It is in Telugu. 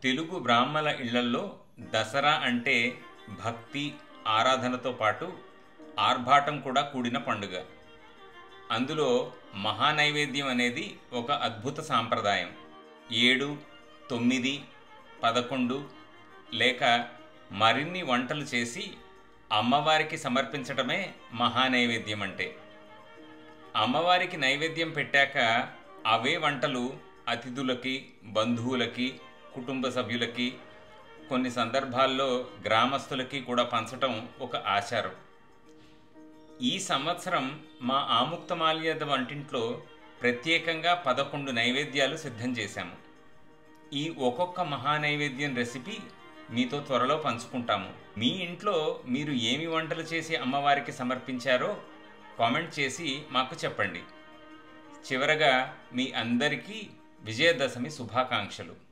తెలుగు బ్రాహ్మణ ఇళ్లల్లో దసరా అంటే భక్తి ఆరాధనతో పాటు ఆర్భాటం కూడా కూడిన పండుగ. అందులో మహానైవేద్యం అనేది ఒక అద్భుత సాంప్రదాయం. 7, 9, 11 లేక మరిన్ని వంటలు చేసి అమ్మవారికి సమర్పించడమే మహానైవేద్యం అంటే. అమ్మవారికి నైవేద్యం పెట్టాక అవే వంటలు అతిథులకి, బంధువులకి, కుటుంబ సభ్యులకి, కొన్ని సందర్భాల్లో గ్రామస్తులకి కూడా పంచటం ఒక ఆచారం. ఈ సంవత్సరం మా ఆముక్తమాల్యద వంటింట్లో ప్రత్యేకంగా 11 నైవేద్యాలు సిద్ధం చేశాము. ఈ ఒక్కొక్క మహానైవేద్యం రెసిపీ మీతో త్వరలో పంచుకుంటాము. మీ ఇంట్లో మీరు ఏమి వంటలు చేసి అమ్మవారికి సమర్పించారో కామెంట్ చేసి మాకు చెప్పండి. చివరగా మీ అందరికీ విజయదశమి శుభాకాంక్షలు.